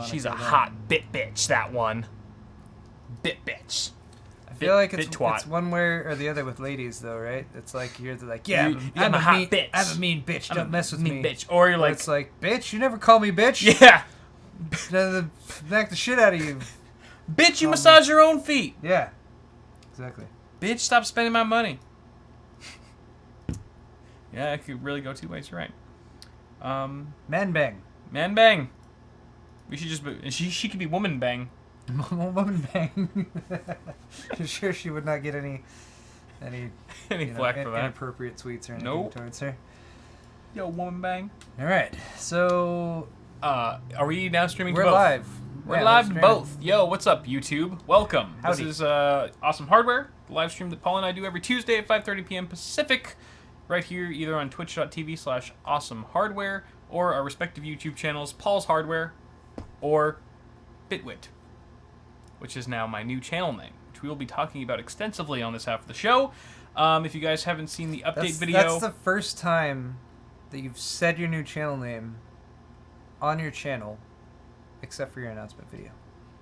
She's a hot bit bitch, that one. Bit bitch. I feel like it's one way or the other with ladies, though, right? It's like you're like, yeah, I'm a hot bitch. I'm a mean bitch. Don't mess with me. Bitch. Or you're like, it's like, bitch, you never call me bitch. Yeah. Smack the shit out of you. Bitch, you massage your own feet. Yeah. Exactly. Bitch, stop spending my money. Yeah, it could really go two ways. You're right. Man bang. Man bang. We should just be, she could be woman bang. Woman bang. I'm sure she would not get any flack for that. Inappropriate tweets or anything towards her. Yo, woman bang. All right. So, are we now streaming? We're to both? live. We're live to both. Yo, what's up, YouTube? Welcome. Howdy. This is Awesome Hardware, the live stream that Paul and I do every Tuesday at 5:30 p.m. Pacific, right here, either on twitch.tv/awesomehardware or our respective YouTube channels, Paul's Hardware or BitWit, which is now my new channel name, which we will be talking about extensively on this half of the show. If you guys haven't seen the update video... That's the first time that you've said your new channel name on your channel, except for your announcement video.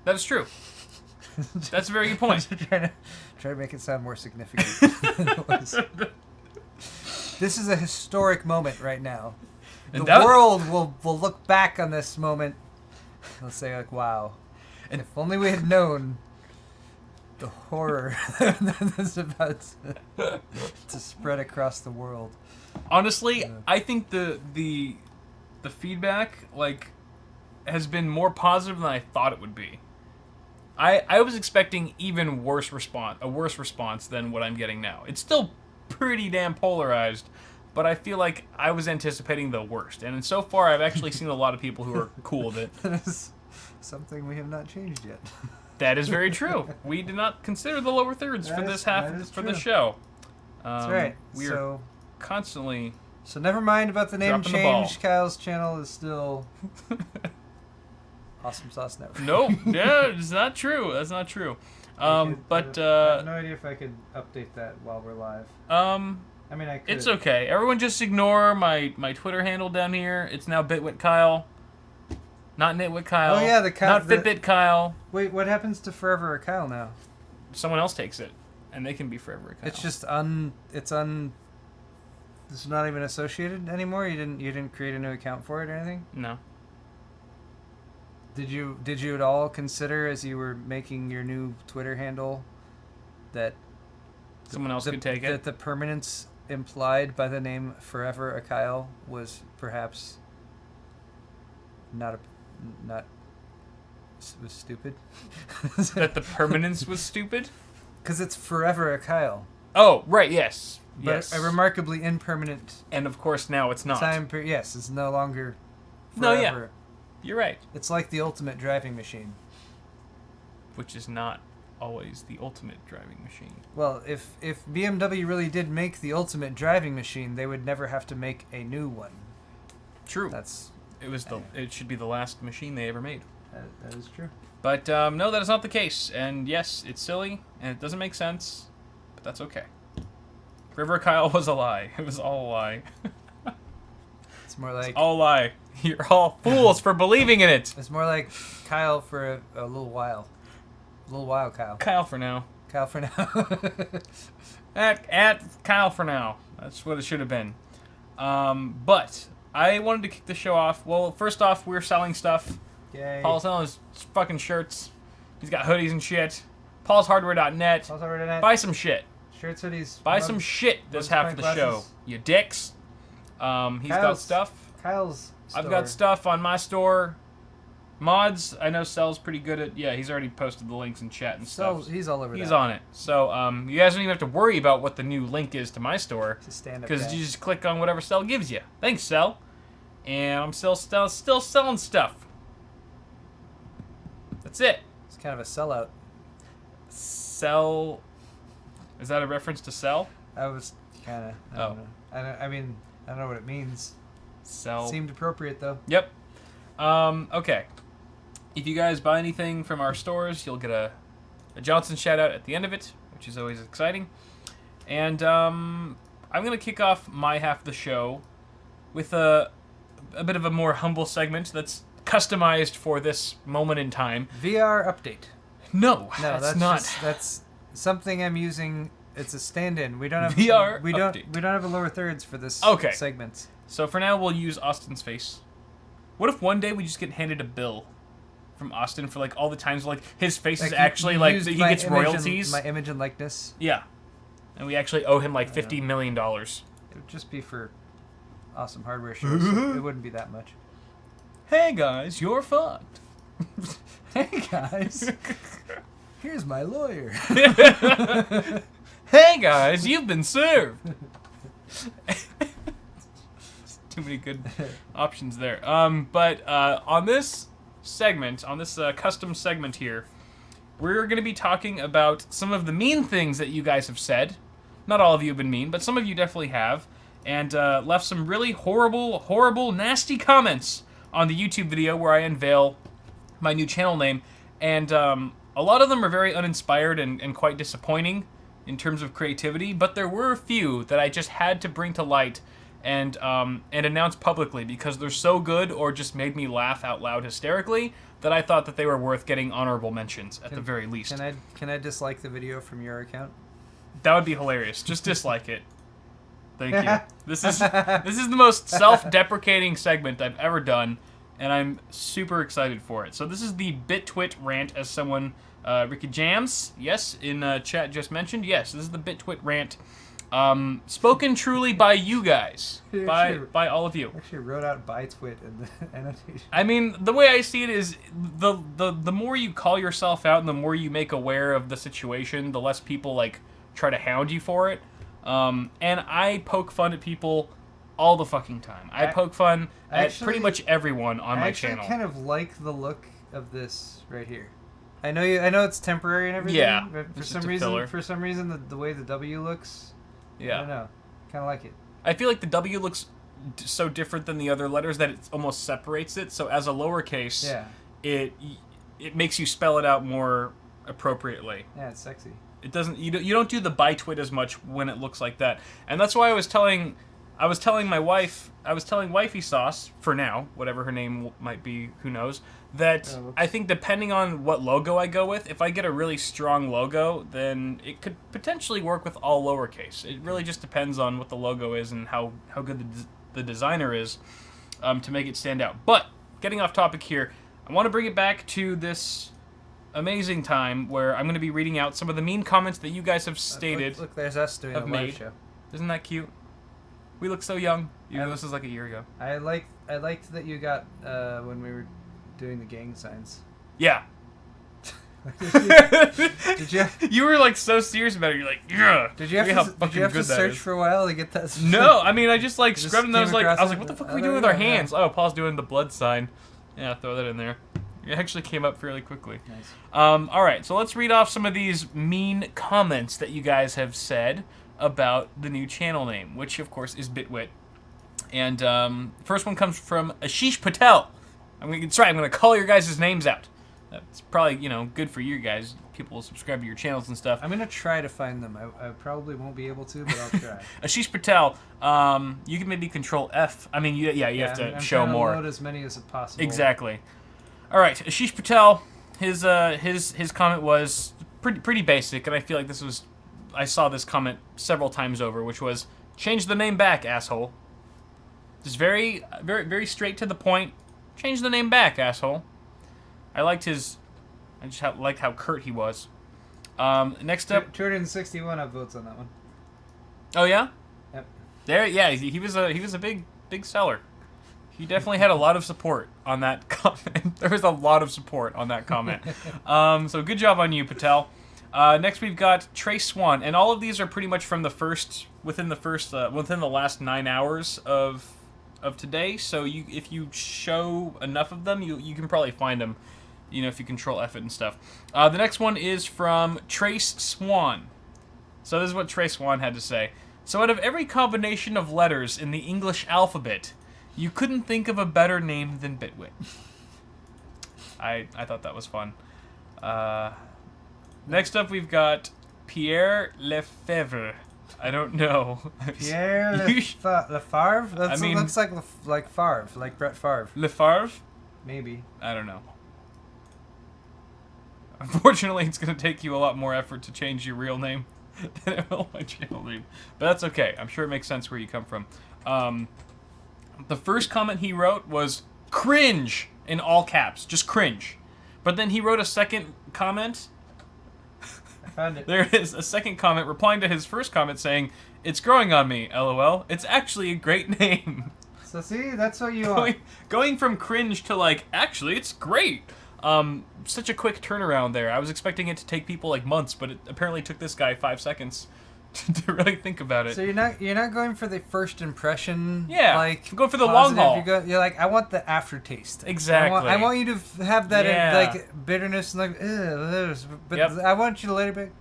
That is true. That's a very good point. Try to make it sound more significant than it was. This is a historic moment right now. The world will look back on this moment. They'll say, like, wow. And if only we had known the horror that's about to spread across the world. Honestly, I think the feedback, like, has been more positive than I thought it would be. I was expecting even worse response than what I'm getting now. It's still pretty damn polarized, but I feel like I was anticipating the worst. And so far, I've actually seen a lot of people who are cool with it. That is something we have not changed yet. That is very true. We did not consider the lower thirds for this half for the show. That's right. We are constantly. So never mind about the name change. Kyle's channel is still Awesome Sauce Network. No, yeah, it's not true. That's not true. I have no idea if I could update that while we're live. I mean, I could. It's okay. Everyone just ignore my Twitter handle down here. It's now BitWit Kyle. Not Nitwit Kyle. Oh yeah, not Fitbit Kyle. Wait, what happens to Forever a Kyle now? Someone else takes it, and they can be Forever a Kyle. It's just it's not even associated anymore. You didn't create a new account for it or anything? No. Did you at all consider as you were making your new Twitter handle that someone else could take it? That the permanence implied by the name Forever a Kyle was perhaps was stupid? That the permanence was stupid? Because it's Forever a Kyle. Oh, right, yes. But yes. a remarkably impermanent... And of course now it's not. Yes, it's no longer No, forever. yeah. You're right. It's like the ultimate driving machine. Which is not always the ultimate driving machine. Well, if BMW really did make the ultimate driving machine, they would never have to make a new one. True. It should be the last machine they ever made. That is true. But no, that is not the case. And yes, it's silly and it doesn't make sense, but that's okay. River Kyle was a lie. It was all a lie. It's more like... It's all a lie. You're all fools for believing in it. It's more like Kyle for a little while. A little while, Kyle. Kyle for now. Kyle for now. at Kyle for now. That's what it should have been. But I wanted to kick the show off. Well, first off, we're selling stuff. Yay. Paul's selling his fucking shirts. He's got hoodies and shit. Paul'sHardware.net. Paul'sHardware.net. Buy some shit. Shirts, hoodies. Buy some shit this half of the show. You dicks. He's got stuff. Kyle's store. I've got stuff on my store. Mods, I know Cell's pretty good at... Yeah, he's already posted the links in chat and stuff. He's all over that. He's on it. So, you guys don't even have to worry about what the new link is to my store. It's a stand-up because you just click on whatever Cell gives you. Thanks, Cell. And I'm still selling stuff. That's it. It's kind of a sellout. Cell... Is that a reference to Cell? I was kind of... I don't know. I mean, I don't know what it means. Cell. Seemed appropriate, though. Yep. Okay. If you guys buy anything from our stores, you'll get a Johnson shout-out at the end of it, which is always exciting. And I'm going to kick off my half of the show with a bit of a more humble segment that's customized for this moment in time. VR update. No, No, that's not. That's something I'm using. It's a stand-in. We don't have VR We update. don't have a lower thirds for this segment. So for now, we'll use Austin's face. What if one day we just get handed a bill from Austin for like all the times like his face is actually like he gets royalties? My image and likeness. Yeah, and we actually owe him like $50 million. It would just be for awesome hardware shows. So it wouldn't be that much. Hey guys, you're fucked. Hey guys, here's my lawyer. Hey guys, you've been served. Too many good options there. But on this segment, on this custom segment here, we're going to be talking about some of the mean things that you guys have said. Not all of you have been mean, but some of you definitely have. And left some really horrible, nasty comments on the YouTube video where I unveil my new channel name. And a lot of them are very uninspired and quite disappointing in terms of creativity. But there were a few that I just had to bring to light and announce publicly because they're so good or just made me laugh out loud hysterically that I thought that they were worth getting honorable mentions at the very least. Can I dislike the video from your account? That would be hilarious. Just dislike it. Thank you. This is the most self-deprecating segment I've ever done, and I'm super excited for it. So this is the BitWit rant, as someone, Ricky Jams, yes, in chat just mentioned. Yes, this is the BitWit rant, spoken truly by you guys, by all of you. Actually wrote out BitWit in the annotation. I mean, the way I see it is the more you call yourself out and the more you make aware of the situation, the less people like try to hound you for it. And I poke fun at people all the fucking time. I poke fun at pretty much everyone on my channel. I kind of like the look of this right here. I know it's temporary and everything. Yeah, but for some reason, the way the W looks. Yeah. I don't know. Kind of like it. I feel like the W looks so different than the other letters that it almost separates it. So as a lowercase, it makes you spell it out more appropriately. Yeah, it's sexy. It doesn't. You don't do the BitWit as much when it looks like that, and that's why I was telling my wife. I was telling Wifey Sauce for now, whatever her name might be, who knows. That I think depending on what logo I go with, if I get a really strong logo, then it could potentially work with all lowercase. It really just depends on what the logo is and how good the designer is to make it stand out. But getting off topic here, I want to bring it back to this amazing time where I'm going to be reading out some of the mean comments that you guys have stated. Look, there's us doing a live show. Isn't that cute? We look so young. Even though this is like a year ago. I liked that you got when we were doing the gang signs. Yeah. Did you? You were like so serious about it. You're like, yeah. Did you have to search for a while to get that? No, I mean I just like scrubbed and I was like, what the fuck are we doing with our hands? Oh, Paul's doing the blood sign. Yeah, throw that in there. It actually came up fairly quickly. Nice. All right, so let's read off some of these mean comments that you guys have said about the new channel name, which of course is BitWit. And first one comes from Ashish Patel. That's right, I'm going to call your guys' names out. That's probably, good for you guys. People will subscribe to your channels and stuff. I'm going to try to find them. I probably won't be able to, but I'll try. Ashish Patel, you can maybe control F. I mean, you have to show more. I'm load as many as possible. Exactly. All right, Ashish Patel, his comment was pretty basic, and I feel like I saw this comment several times over, which was, change the name back, asshole. Just very, very, very straight to the point. Change the name back, asshole. I just liked how curt he was. Next up, 261 upvotes on that one. Oh yeah. Yep. He was a big seller. He definitely had a lot of support on that comment. There was a lot of support on that comment. So good job on you, Patel. Next we've got Trace Swan, and all of these are pretty much from within the last 9 hours of today. So if you show enough of them, you can probably find them. If you control F it and stuff. The next one is from Trace Swan. So this is what Trace Swan had to say. So out of every combination of letters in the English alphabet, you couldn't think of a better name than BitWit. I thought that was fun. Next up, we've got Pierre Lefebvre. I don't know. Pierre Lefebvre? That looks like Favre, like Brett Favre. Lefebvre? Maybe. I don't know. Unfortunately, it's going to take you a lot more effort to change your real name than it will my channel name. But that's okay. I'm sure it makes sense where you come from. The first comment he wrote was cringe in all caps. Just cringe. But then he wrote a second comment. I found it. There is a second comment replying to his first comment saying, "It's growing on me, LOL. It's actually a great name." So see, that's what you are. Going from cringe to like, actually, it's great. Such a quick turnaround there. I was expecting it to take people like months, but it apparently took this guy 5 seconds to really think about it. So you're not going for the first impression. Yeah, like go for the long haul. You're like, I want the aftertaste. Exactly. I want you to have that like bitterness and like, ugh, but Yep. I want you to later be like,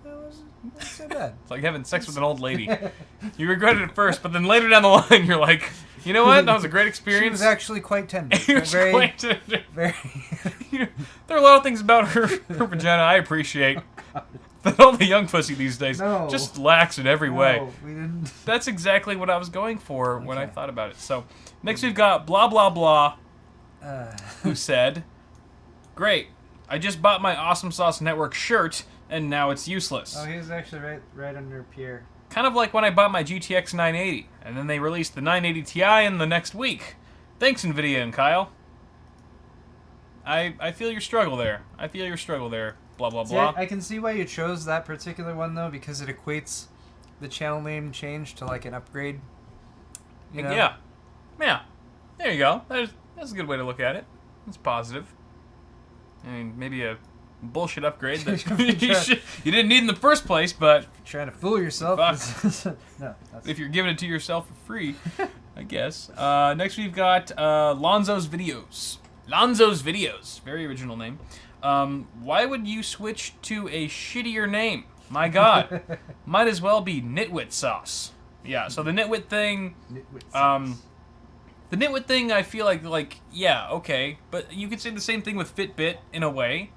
that wasn't so bad. It's like having sex with an old lady. You regret it at first, but then later down the line, you're like, you know what? That was a great experience. She was actually quite tender. Very, very. There are a lot of things about her vagina I appreciate. But all the young pussy these days just lacks in every way. We didn't. That's exactly what I was going for when I thought about it. So, next we've got blah blah blah, who said, "Great, I just bought my Awesome Sauce Network shirt, and now it's useless." Oh, he was actually right under Pierre. Kind of like when I bought my GTX 980, and then they released the 980 Ti in the next week. Thanks, Nvidia and Kyle. I feel your struggle there. Blah, blah, blah. I can see why you chose that particular one, though, because it equates the channel name change to, like, an upgrade. You know? Yeah. Yeah. There you go. That's a good way to look at it. It's positive. I mean, maybe a bullshit upgrade that you didn't need in the first place, but... Trying to fool yourself. No. If you're giving it to yourself for free, I guess. Next we've got Lonzo's Videos. Lonzo's Videos. Very original name. Why would you switch to a shittier name? My God. Might as well be Nitwit Sauce. Yeah, so the Nitwit thing... the Nitwit thing, I feel like, yeah, okay. But you could say the same thing with Fitbit, in a way.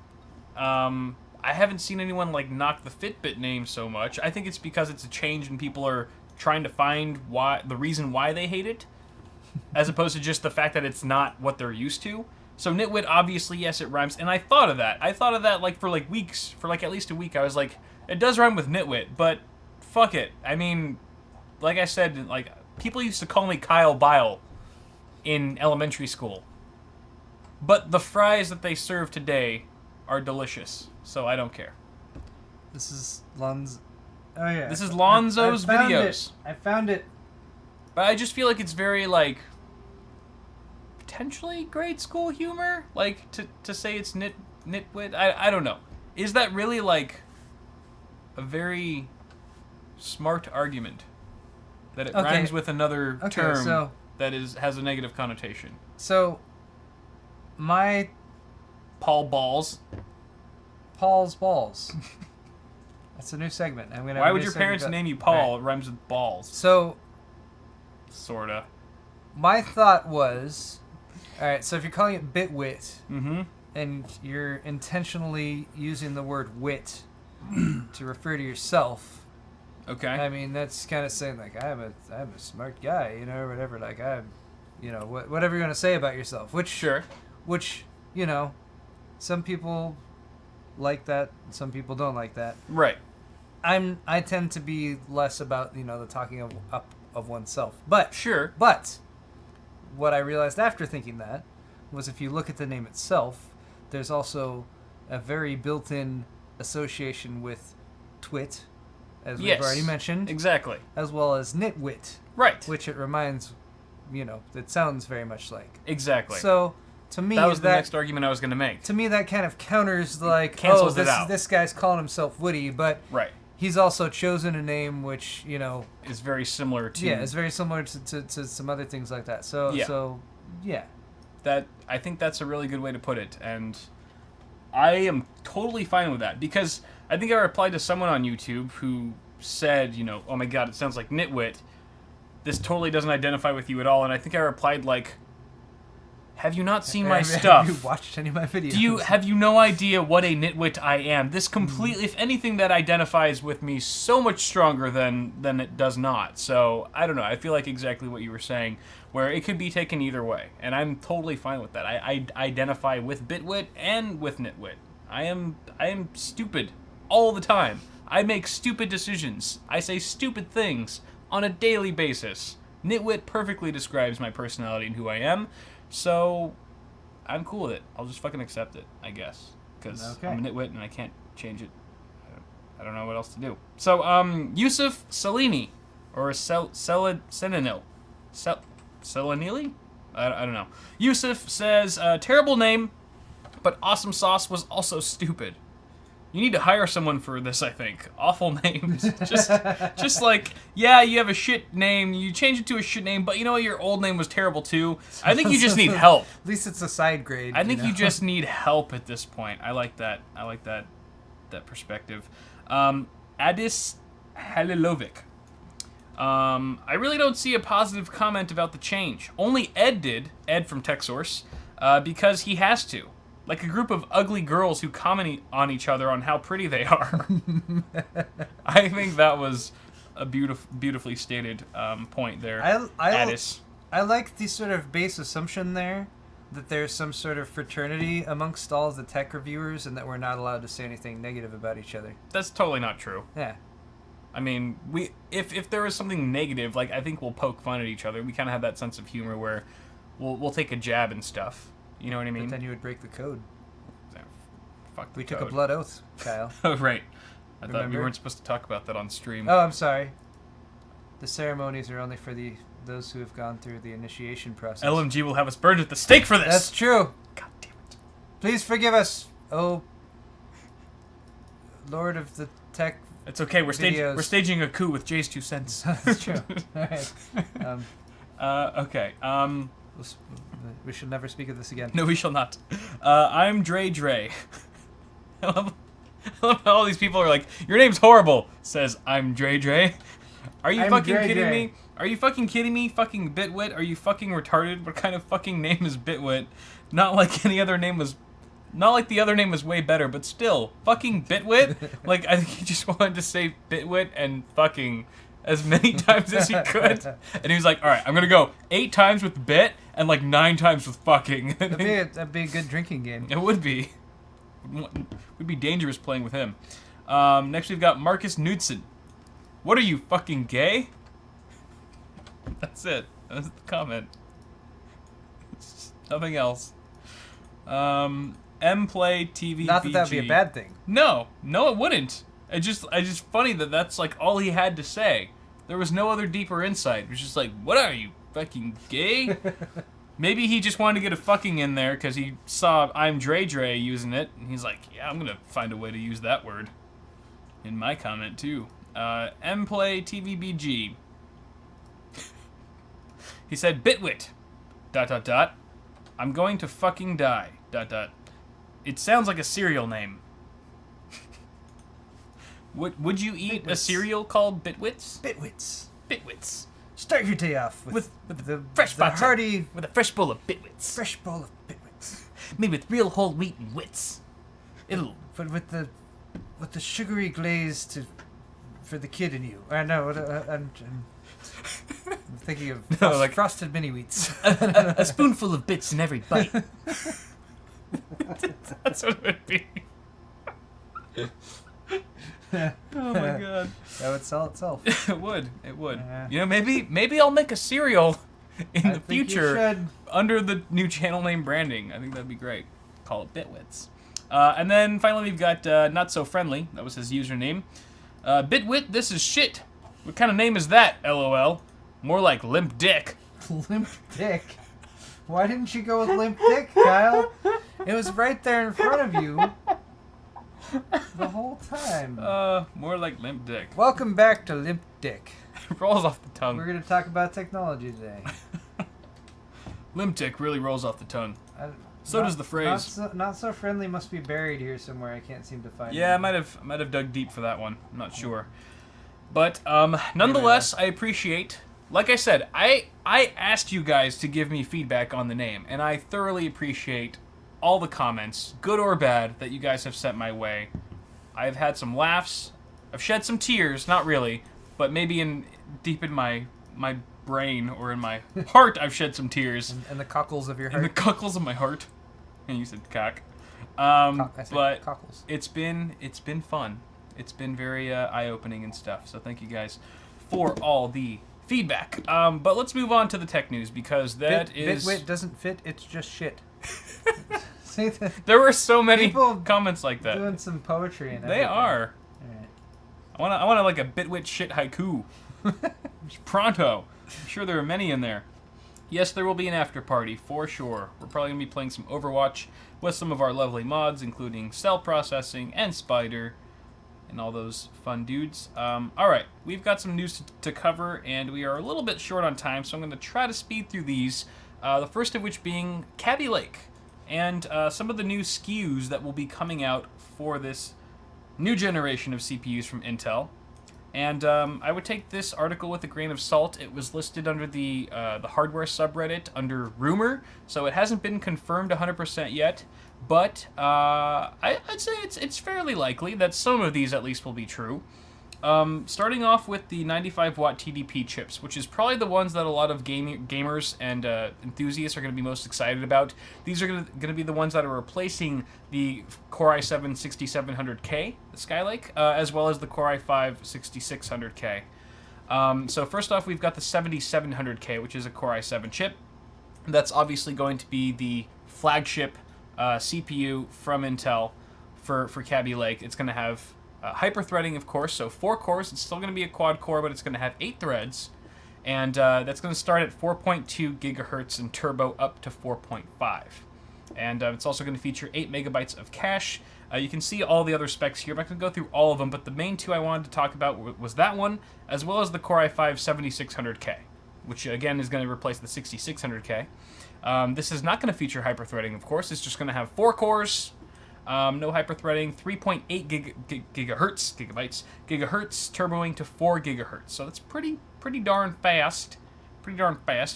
I haven't seen anyone, like, knock the Fitbit name so much. I think it's because it's a change and people are trying to find the reason why they hate it, as opposed to just the fact that it's not what they're used to. So Nitwit, obviously, yes, it rhymes, and I thought of that. Like, for, like, weeks, for, like, at least a week, I was like, it does rhyme with Nitwit, but fuck it. I mean, like I said, like, people used to call me Kyle Bile in elementary school. But the fries that they serve today are delicious, so I don't care. This is Lonzo. Oh, yeah. This is Lonzo's Videos. I found it. But I just feel like it's very, like... potentially grade school humor, like to say it's nitwit. I don't know. Is that really like a very smart argument that it rhymes with another term that has a negative connotation? So my Paul's balls. That's a new segment. Why would your parents name you Paul? Right. It rhymes with balls. So sorta. My thought was, all right, so if you're calling it BitWit, and you're intentionally using the word wit to refer to yourself, okay. I mean, that's kind of saying, like, I'm a smart guy, you know, or whatever, like, whatever you're going to say about yourself, which, you know, some people like that, some people don't like that. Right. I tend to be less about, you know, the talking up of oneself. But what I realized after thinking that was if you look at the name itself, there's also a very built-in association with twit, as we've already mentioned. Exactly. As well as nitwit. Right. Which it reminds, you know, it sounds very much like. Exactly. So, to me, that was the next argument I was going to make. To me, that kind of counters, like, cancels it out. This guy's calling himself Woody, but he's also chosen a name which, you know... is very similar to... Yeah, it's very similar to some other things like that. So, yeah. I think that's a really good way to put it, and I am totally fine with that, because I think I replied to someone on YouTube who said, you know, oh my god, it sounds like nitwit. This totally doesn't identify with you at all, and I think I replied, like, Have you not seen my stuff? Have you watched any of my videos? Have you no idea what a nitwit I am? This completely, if anything, that identifies with me so much stronger than it does not. So, I don't know. I feel like exactly what you were saying, where it could be taken either way. And I'm totally fine with that. I identify with bitwit and with nitwit. I am stupid all the time. I make stupid decisions. I say stupid things on a daily basis. Nitwit perfectly describes my personality and who I am. So, I'm cool with it. I'll just fucking accept it, I guess. Because I'm a nitwit and I can't change it. I don't know what else to do. So, Yusuf Salini. Or Selenil. Selenili? I don't know. Yusuf says, terrible name, but awesome sauce was also stupid. You need to hire someone for this, I think. Awful names. just like, yeah, you have a shit name, you change it to a shit name, but you know what, your old name was terrible too. I think you just need help. At least it's a side grade. I think you just need help at this point. I like that. I like that perspective. Adis Halilovic. I really don't see a positive comment about the change. Only Ed did, Ed from TechSource, because he has to. Like a group of ugly girls who comment on each other on how pretty they are. I think that was a beautifully stated point there, Addis. I like the sort of base assumption there that there's some sort of fraternity amongst all of the tech reviewers and that we're not allowed to say anything negative about each other. That's totally not true. Yeah. I mean, if there is something negative, like I think we'll poke fun at each other. We kind of have that sense of humor where we'll take a jab and stuff. You know what I mean? But then you would break the code. Yeah, fuck the We code. took a blood oath, Kyle. Oh, right. I thought Remember? we weren't supposed to talk about that on stream. Oh, I'm sorry. The ceremonies are only for those who have gone through the initiation process. LMG will have us burned at the stake for this! That's true. God damn it. Please forgive us, oh Lord of the Tech. It's okay, we're staging a coup with Jay's 2 cents. That's true. Alright. Okay, we should never speak of this again. No, we shall not. I'm Dre. I love how all these people are like, your name's horrible, says I'm Dre. Are you fucking kidding me? Are you fucking kidding me? Fucking BitWit? Are you fucking retarded? What kind of fucking name is BitWit? Not like any other name was... Not like the other name was way better, but still. Fucking BitWit? Like, I think he just wanted to say BitWit and fucking as many times as he could. And he was like, alright, I'm gonna go 8 times with bit and like 9 times with fucking. That'd be a good drinking game. It would be. Would be dangerous playing with him. Next we've got Marcus Knudsen. What are you, fucking gay? That's it. That's the comment. Nothing else. Mplay TV. Not that that'd be a bad thing. No, it wouldn't. It's just funny that that's like all he had to say. There was no other deeper insight. It was just like, what are you, fucking gay? Maybe he just wanted to get a fucking in there because he saw I'm Dre using it, and he's like, yeah, I'm gonna find a way to use that word in my comment too. Mplay TVBG. He said, BitWit. ... I'm going to fucking die. ... It sounds like a cereal name. Would you eat a cereal called Bitwits? Bitwits. Start your day off with the fresh butter, hearty... With a fresh bowl of Bitwits. Fresh bowl of Bitwits. Made with real whole wheat and wits. But with the sugary glaze for the kid in you. No, I'm thinking of frosted mini wheats. a spoonful of bits in every bite. That's what it would be. Oh my god. That would sell itself. It would. You know, maybe I'll make a cereal in the future under the new channel name branding. I think that'd be great. Call it Bitwits. And then finally we've got Not So Friendly. That was his username. Bitwit, this is shit. What kind of name is that, LOL? More like Limp Dick. Limp Dick? Why didn't you go with Limp Dick, Kyle? It was right there in front of you the whole time. More like Limp Dick. Welcome back to Limp Dick. It rolls off the tongue. We're going to talk about technology today. Limp Dick really rolls off the tongue. Does the phrase. Not so friendly must be buried here somewhere. I can't seem to find it. Yeah, I might have dug deep for that one. I'm not sure. But nonetheless, I appreciate like I said, I asked you guys to give me feedback on the name, and I thoroughly appreciate all the comments, good or bad, that you guys have sent my way. I've had some laughs. I've shed some tears, not really, but maybe deep in my brain or in my heart I've shed some tears. And the cockles of your heart. In the cockles of my heart. And you said cock. But cockles. It's been fun. It's been very eye-opening and stuff. So thank you guys for all the feedback. But let's move on to the tech news because BitWit doesn't fit. It's just shit. See that? There were so many comments like that. Doing some poetry and they are. All right. I want like a BitWit shit haiku. Pronto. I'm sure there are many in there. Yes, there will be an after party for sure. We're probably gonna be playing some Overwatch with some of our lovely mods, including cell processing and Spider, and all those fun dudes. All right, we've got some news to cover, and we are a little bit short on time, so I'm gonna try to speed through these. The first of which being Kaby Lake, and some of the new SKUs that will be coming out for this new generation of CPUs from Intel. And I would take this article with a grain of salt. It was listed under the hardware subreddit under rumor, so it hasn't been confirmed 100% yet. But I'd say it's fairly likely that some of these at least will be true. Starting off with the 95-watt TDP chips, which is probably the ones that a lot of gamers and enthusiasts are going to be most excited about. These are going to be the ones that are replacing the Core i7-6700K, the Skylake, as well as the Core i5-6600K. So first off, we've got the 7700K, which is a Core i7 chip. That's obviously going to be the flagship CPU from Intel for Kaby Lake. It's going to have hyper-threading, of course, so 4 cores. It's still going to be a quad-core, but it's going to have 8 threads. And that's going to start at 4.2 gigahertz and turbo up to 4.5. And it's also going to feature 8 megabytes of cache. You can see all the other specs here. I'm not going to go through all of them, but the main two I wanted to talk about was that one, as well as the Core i5-7600K, which, again, is going to replace the 6600K. This is not going to feature hyper-threading, of course. It's just going to have 4 cores, no hyper-threading, 3.8 gigahertz, turboing to 4 gigahertz. So that's pretty darn fast.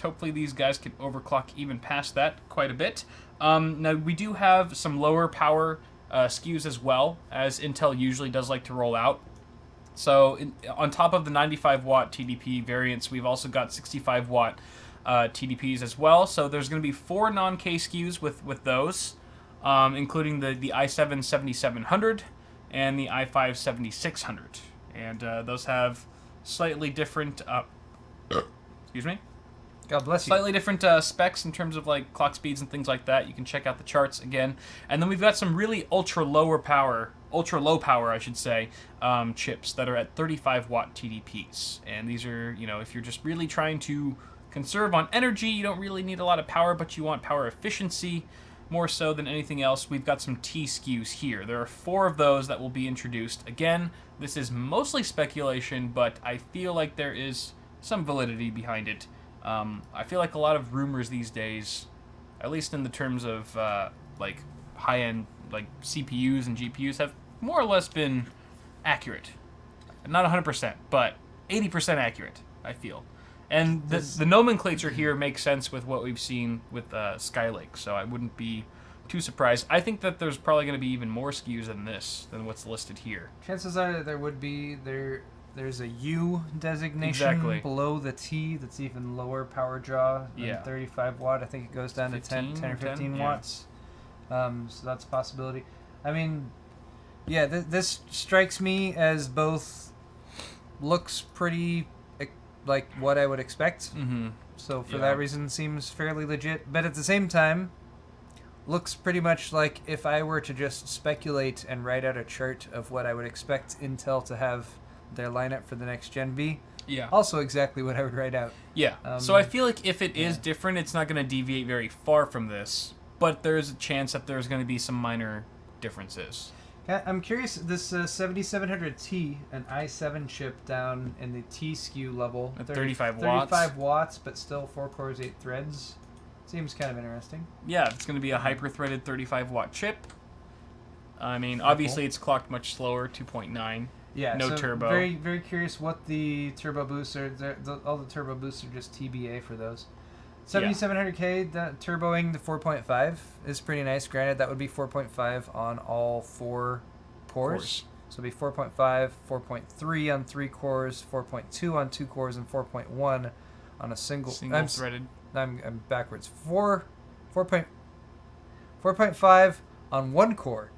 Hopefully these guys can overclock even past that quite a bit. Now, we do have some lower power SKUs as well, as Intel usually does like to roll out. So on top of the 95-watt TDP variants, we've also got 65-watt TDPs as well. So there's going to be 4 non-K SKUs with those. Including the i7-7700 and the i5-7600. And those have slightly different... excuse me? God bless you. Slightly different specs in terms of like clock speeds and things like that. You can check out the charts again. And then we've got some really ultra-low power, I should say, chips that are at 35-watt TDPs. And these are, if you're just really trying to conserve on energy, you don't really need a lot of power, but you want power efficiency, more so than anything else. We've got some T SKUs here. There are 4 of those that will be introduced. Again, this is mostly speculation, but I feel like there is some validity behind it. I feel like a lot of rumors these days, at least in the terms of like high-end like CPUs and GPUs, have more or less been accurate. Not 100%, but 80% accurate, I feel. And the nomenclature here makes sense with what we've seen with Skylake, so I wouldn't be too surprised. I think that there's probably going to be even more SKUs than what's listed here. Chances are there would be there's a U designation below the T that's even lower power draw than 35 watt. I think it goes down to 10 or 15 watts. So that's a possibility. I mean, yeah, this strikes me as both looks pretty like what I would expect. Mm-hmm. So for that reason, seems fairly legit. But at the same time, looks pretty much like if I were to just speculate and write out a chart of what I would expect Intel to have their lineup for the next Gen V. Yeah. Also exactly what I would write out. Yeah. So I feel like if it is different, it's not going to deviate very far from this. But there's a chance that there's going to be some minor differences. I'm curious, this 7700T, an i7 chip down in the T SKU level. At 35 watts. 35 watts, but still 4 cores, 8 threads. Seems kind of interesting. Yeah, it's going to be a hyper-threaded 35-watt chip. I mean, obviously it's clocked much slower, 2.9. Yeah, no so turbo. Very, very curious what the turbo boosts are. All the turbo boosts are just TBA for those. 7700K, turboing the 4.5 is pretty nice. Granted, that would be 4.5 on all 4 cores. So it'd be 4.5, 4.3 on 3 cores, 4.2 on 2 cores, and 4.1 on a single threaded. I'm backwards. 4.5 on 1 core,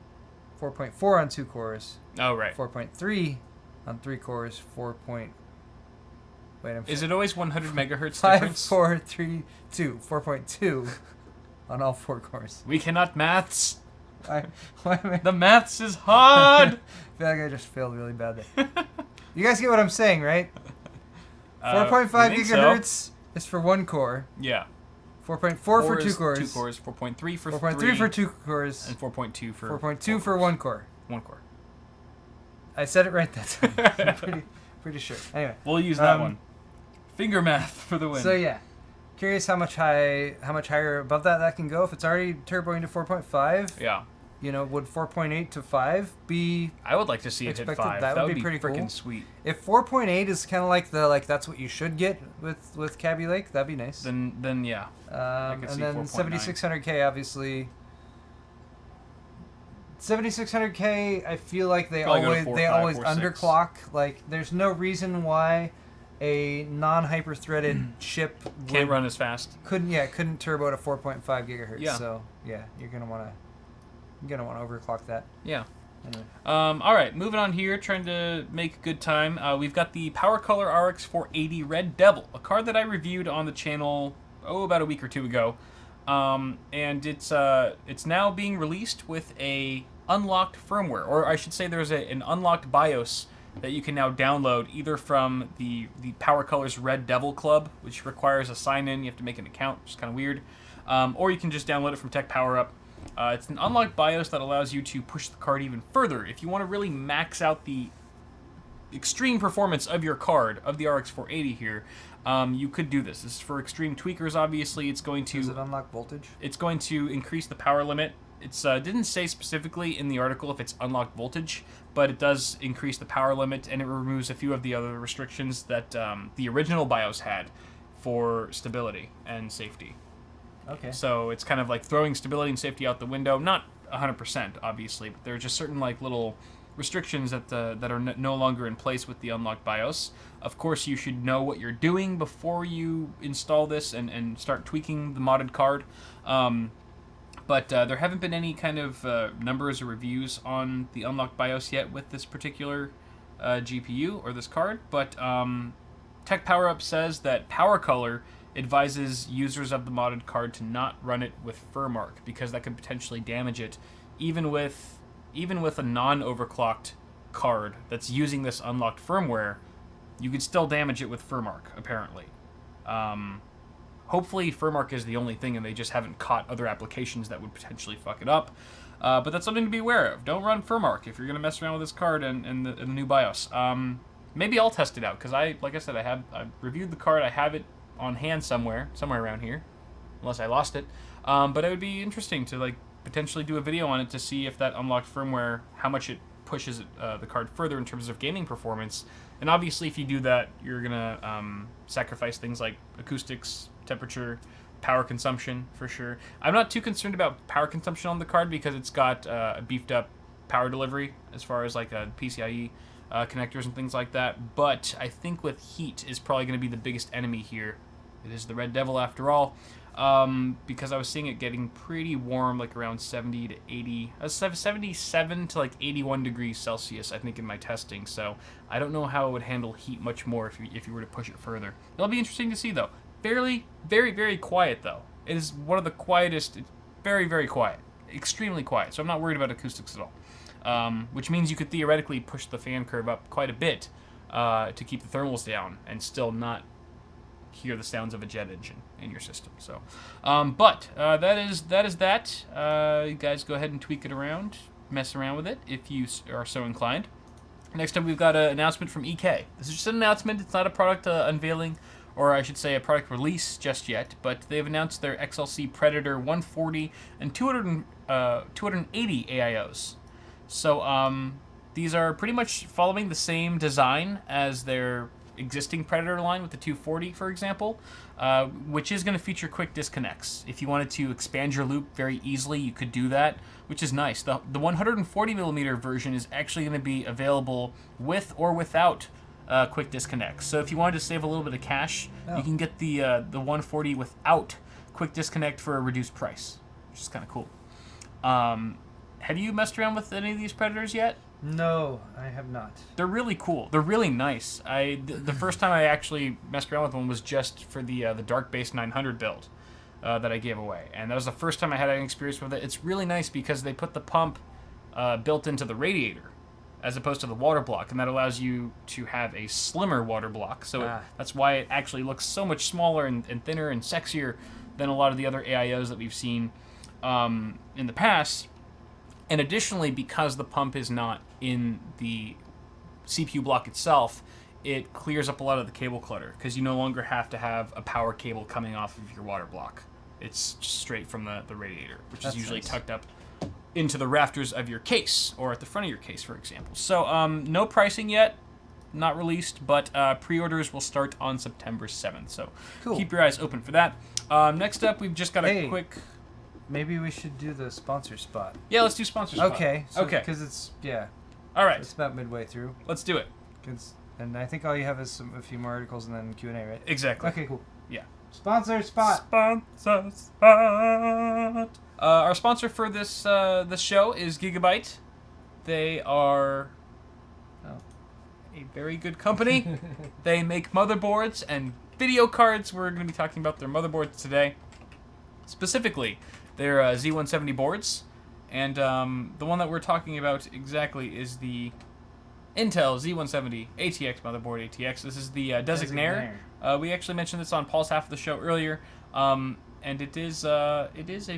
4.4 on 2 cores. Oh, right. 4.3 on 3 cores, Is it always 100 megahertz 5, difference? 4, 3, 2. 4.2 on all 4 cores. We cannot maths. Why am I... The maths is hard. I feel like I just failed really bad there. You guys get what I'm saying, right? 4.5 gigahertz is for 1 core. Yeah. 4.4 for 2 cores. 2 cores. 4.3 for 4.3 for 2 cores. And 4.2 for 4.2 for 1 core. 1 core. I said it right that time. I'm pretty sure. Anyway. We'll use that one. Finger math for the win. So yeah. Curious how much higher above that can go. If it's already turboing to 4.5. Yeah. You know, would 4.8 to 5 be? I would like to see it hit 5. That would be pretty freaking cool. Sweet. If 4.8 is kind of like that's what you should get with Kaby Lake, that'd be nice. Then yeah. And then 7600K obviously. 7600K, I feel like they always underclock. Like, there's no reason why a non-hyper-threaded chip can't run as fast. Couldn't turbo to 4.5 gigahertz. Yeah. So yeah, you're gonna wanna overclock that. Yeah. Anyway. All right, moving on here, trying to make good time. We've got the PowerColor RX 480 Red Devil, a card that I reviewed on the channel about a week or 2 ago, and it's now being released with a unlocked firmware, or I should say there's an unlocked BIOS that you can now download either from the PowerColor's Red Devil Club, which requires a sign-in. You have to make an account, which is kind of weird, or you can just download it from Tech Power Up. It's an unlocked BIOS that allows you to push the card even further. If you want to really max out the extreme performance of your card, of the RX 480 here, you could do this. This is for extreme tweakers, obviously. It's going to... Does it unlock voltage? It's going to increase the power limit. It didn't say specifically in the article if it's unlocked voltage, but it does increase the power limit, and it removes a few of the other restrictions that the original BIOS had for stability and safety. Okay. So it's kind of like throwing stability and safety out the window. Not 100%, obviously, but there are just certain like little restrictions that are no longer in place with the unlocked BIOS. Of course, you should know what you're doing before you install this and start tweaking the modded card. But there haven't been any kind of numbers or reviews on the unlocked BIOS yet with this particular GPU or this card. But Tech Power Up says that PowerColor advises users of the modded card to not run it with FurMark because that could potentially damage it, even with a non-overclocked card that's using this unlocked firmware. You could still damage it with FurMark, apparently. Hopefully FurMark is the only thing and they just haven't caught other applications that would potentially fuck it up. But that's something to be aware of. Don't run FurMark if you're going to mess around with this card and the new BIOS. Maybe I'll test it out because like I said, I reviewed the card. I have it on hand somewhere around here, unless I lost it. But it would be interesting to like potentially do a video on it to see if that unlocked firmware, how much it pushes the card further in terms of gaming performance. And obviously, if you do that, you're gonna sacrifice things like acoustics, temperature, power consumption for sure. I'm not too concerned about power consumption on the card because it's got a beefed up power delivery as far as like PCIe connectors and things like that. But I think with heat is probably going to be the biggest enemy here. It is the Red Devil after all, because I was seeing it getting pretty warm, like around 70 to 80, 77 to like 81 degrees Celsius, I think, in my testing. So I don't know how it would handle heat much more if you were to push it further. It'll be interesting to see though. Very, very, very quiet though. It is one of the quietest. It's very, very quiet, extremely quiet. So I'm not worried about acoustics at all. Which means you could theoretically push the fan curve up quite a bit to keep the thermals down and still not hear the sounds of a jet engine in your system. So, but that is that. You guys go ahead and tweak it around, mess around with it if you are so inclined. Next up, we've got an announcement from EK. This is just an announcement. It's not a product unveiling, or I should say a product release just yet, but they've announced their XLC Predator 140 and 280 AIOs. So, These are pretty much following the same design as their existing Predator line with the 240, for example, which is going to feature quick disconnects. If you wanted to expand your loop very easily, you could do that, which is nice. The 140mm version is actually going to be available with or without quick disconnects. So if you wanted to save a little bit of cash, you can get the 140 without quick disconnect for a reduced price, which is kind of cool. Have you messed around with any of these Predators yet? No, I have not. They're really cool. They're really nice. The first time I actually messed around with one was just for the Dark Base 900 build that I gave away, and that was the first time I had any experience with it. It's really nice because they put the pump built into the radiator as opposed to the water block, and that allows you to have a slimmer water block. So that's why it actually looks so much smaller and thinner and sexier than a lot of the other AIOs that we've seen in the past. And additionally, because the pump is not in the CPU block itself, it clears up a lot of the cable clutter because you no longer have to have a power cable coming off of your water block. It's just straight from the radiator, which is usually tucked up into the rafters of your case or at the front of your case, for example. So no pricing yet, not released, but pre-orders will start on September 7th. So keep your eyes open for that. Next up, we've just got a quick... Maybe we should do the sponsor spot. Yeah, let's do sponsor spot. Okay. Okay. Because it's, all right. It's about midway through. Let's do it. And I think all you have is a few more articles and then Q&A, right? Exactly. Okay, cool. Yeah. Sponsor spot. Sponsor spot. Our sponsor for this this show is Gigabyte. They are a very good company. They make motherboards and video cards. We're going to be talking about their motherboards today. Specifically, their Z170 boards. And the one that we're talking about exactly is the Intel Z170 ATX motherboard ATX. This is the Designaire. We actually mentioned this on Paul's half of the show earlier. And it is a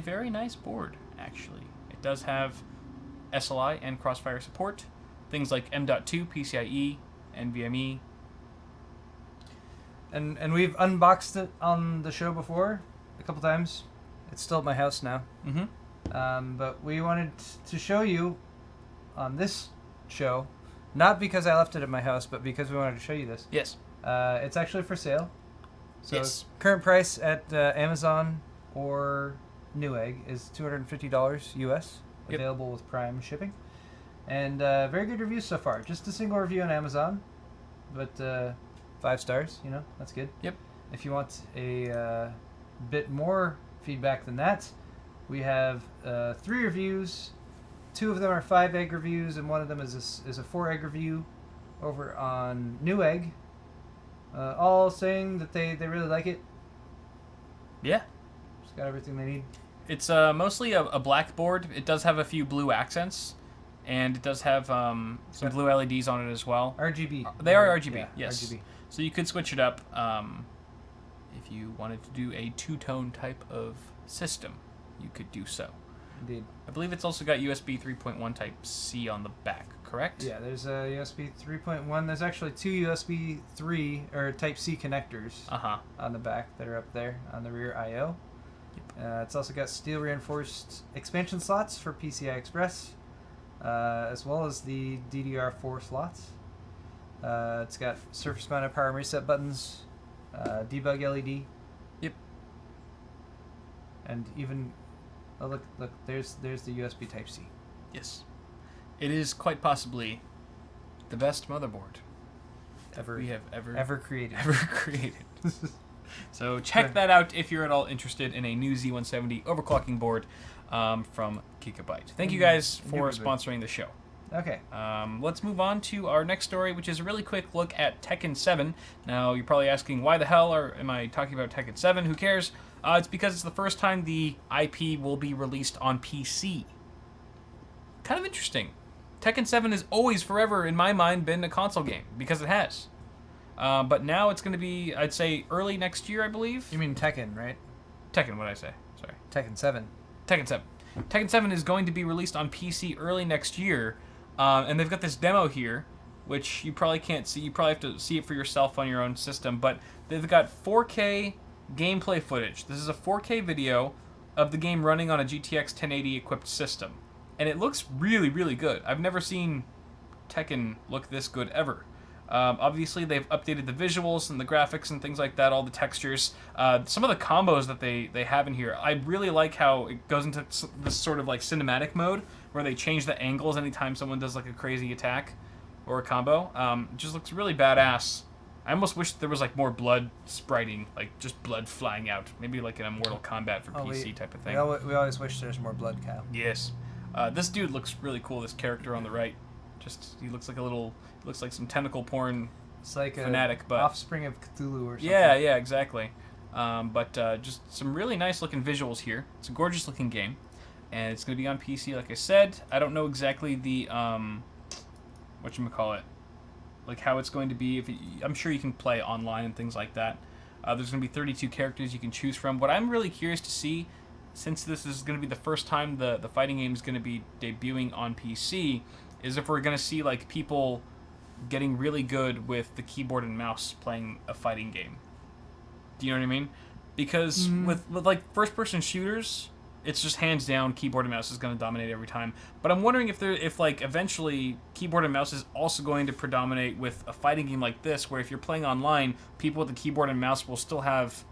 very nice board, actually. It does have SLI and Crossfire support. Things like M.2, PCIe, NVMe. And we've unboxed it on the show before a couple times. It's still at my house now. Mm-hmm. But we wanted to show you on this show, not because I left it at my house, but because we wanted to show you this. Yes. It's actually for sale. So yes. Current price at Amazon or Newegg is $250 US, available with Prime shipping. And very good reviews so far. Just a single review on Amazon, but 5 stars, that's good. Yep. If you want a bit more feedback than that, we have 3 reviews. 2 of them are 5-egg reviews, and one of them is a 4-egg review over on Newegg. All saying that they really like it. Yeah. It's got everything they need. It's mostly a black board. It does have a few blue accents, and it does have some blue LEDs on it as well. RGB. They are RGB, yeah, yes. RGB. So you could switch it up if you wanted to do a 2-tone type of system. You could do so. Indeed. I believe it's also got USB 3.1 Type C on the back, correct? Yeah, there's a USB 3.1. There's actually 2 USB 3 or Type C connectors on the back that are up there on the rear I/O. Yep. It's also got steel reinforced expansion slots for PCI Express, as well as the DDR4 slots. It's got surface mounted power and reset buttons, debug LED. Yep. And even look, there's the USB Type C. Yes. It is quite possibly the best motherboard we have ever created. So check that out if you're at all interested in a new Z170 overclocking board from Gigabyte. Thank you guys for sponsoring the show. Okay. Let's move on to our next story, which is a really quick look at Tekken 7. Now, you're probably asking, why the hell am I talking about Tekken 7? Who cares? It's because it's the first time the IP will be released on PC. Kind of interesting. Tekken 7 has always, forever, in my mind, been a console game, because it has. But now it's going to be, I'd say, early next year, I believe. You mean Tekken, right? Tekken, what did I say? Sorry. Tekken 7. Tekken 7. Tekken 7 is going to be released on PC early next year. And they've got this demo here, which you probably can't see. You probably have to see it for yourself on your own system. But they've got 4K gameplay footage. This is a 4K video of the game running on a GTX 1080 equipped system. And it looks really, really good. I've never seen Tekken look this good ever. Obviously, they've updated the visuals and the graphics and things like that, all the textures. Some of the combos that they have in here, I really like how it goes into this sort of like cinematic mode where they change the angles anytime someone does like a crazy attack or a combo. It just looks really badass. I almost wish there was like more blood spriting, like just blood flying out. Maybe like in a Mortal Kombat for PC type of thing. We always wish there's more blood, Kyle. Yes. This dude looks really cool, this character on the right. He looks like some tentacle porn it's like fanatic, but offspring of Cthulhu or something. Yeah, exactly. But just some really nice looking visuals here. It's a gorgeous looking game, and it's going to be on PC, like I said. I don't know exactly the whatchamacallit, like how it's going to be. I'm sure you can play online and things like that. There's going to be 32 characters you can choose from. What I'm really curious to see, since this is going to be the first time the fighting game is going to be debuting on PC, is if we're going to see like people getting really good with the keyboard and mouse playing a fighting game. Do you know what I mean? Because with like first-person shooters, it's just hands down keyboard and mouse is going to dominate every time. But I'm wondering if like eventually keyboard and mouse is also going to predominate with a fighting game like this, where if you're playing online, people with the keyboard and mouse will still have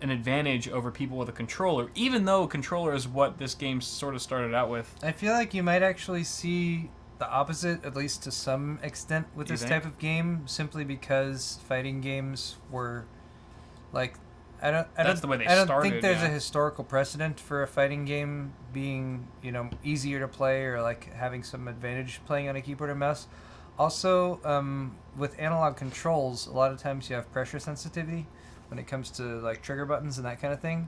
an advantage over people with a controller, even though a controller is what this game sort of started out with. I feel like you might actually see the opposite, at least to some extent, with this type of game, simply because fighting games were like, I don't think there's a historical precedent for a fighting game being, easier to play or like having some advantage playing on a keyboard and mouse. Also, with analog controls, a lot of times you have pressure sensitivity when it comes to like trigger buttons and that kind of thing,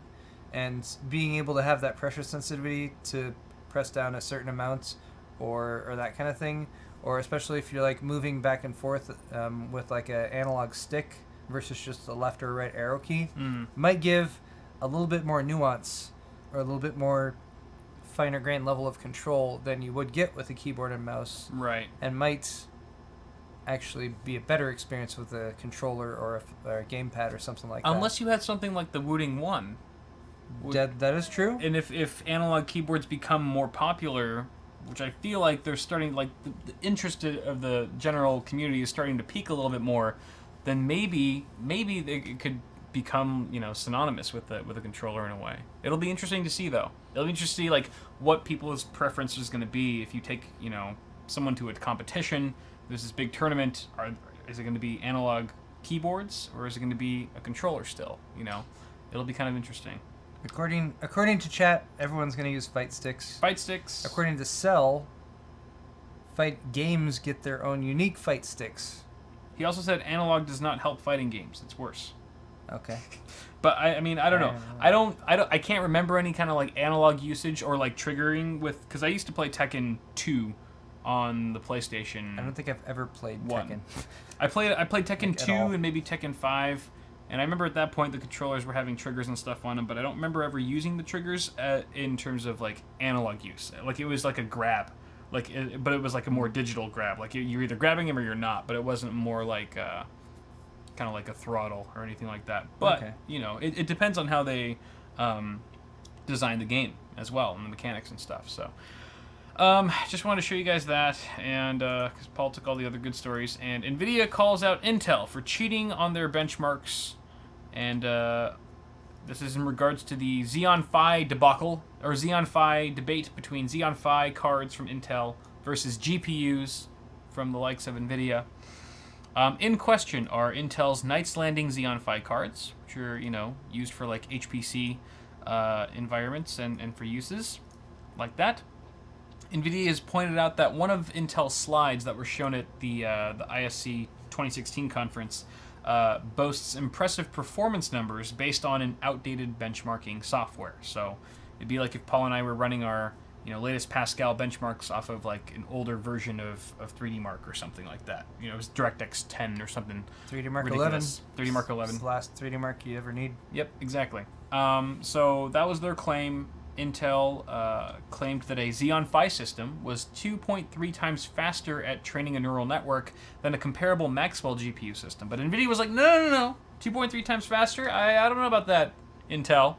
and being able to have that pressure sensitivity to press down a certain amount or that kind of thing, or especially if you're like moving back and forth with like an analog stick versus just a left or right arrow key, might give a little bit more nuance or a little bit more finer grained level of control than you would get with a keyboard and mouse. Right. And might actually be a better experience with a controller or a gamepad or something like that. Unless you had something like the Wooting 1. That is true. And if analog keyboards become more popular, which I feel like they're starting, like the interest of the general community is starting to peak a little bit more, then maybe it could become synonymous with a controller in a way. It'll be interesting to see though. It'll be interesting to see like what people's preference is going to be if you take someone to a competition. There's this big tournament. Is it going to be analog keyboards or is it going to be a controller still? It'll be kind of interesting. According to chat, everyone's going to use fight sticks. Fight sticks. According to Cell, fight games get their own unique fight sticks. He also said analog does not help fighting games. It's worse. Okay. But I mean, I don't know. I can't remember any kind of like analog usage or like triggering with, because I used to play Tekken 2 on the PlayStation. I don't think I've ever played 1. Tekken. I played Tekken like 2 and maybe Tekken 5. And I remember at that point the controllers were having triggers and stuff on them, but I don't remember ever using the triggers in terms of like analog use. Like it was like a grab, but it was like a more digital grab. Like you're either grabbing him or you're not, but it wasn't more like kind of like a throttle or anything like that. But it depends on how they design the game as well and the mechanics and stuff. So just wanted to show you guys that, and because Paul took all the other good stories. And Nvidia calls out Intel for cheating on their benchmarks. And this is in regards to the Xeon Phi debacle, or Xeon Phi debate between Xeon Phi cards from Intel versus GPUs from the likes of Nvidia. In question are Intel's Knights Landing Xeon Phi cards, which are, used for like HPC environments and for uses like that. Nvidia has pointed out that one of Intel's slides that were shown at the ISC 2016 conference boasts impressive performance numbers based on an outdated benchmarking software. So it'd be like if Paul and I were running our latest Pascal benchmarks off of like an older version of 3D Mark or something like that. It was DirectX 10 or something. 3D Mark ridiculous. 11. 3D Mark 11. It's the last 3D Mark you ever need. Yep, exactly. So that was their claim. Intel claimed that a Xeon Phi system was 2.3 times faster at training a neural network than a comparable Maxwell GPU system. But Nvidia was like, no, 2.3 times faster? I don't know about that, Intel.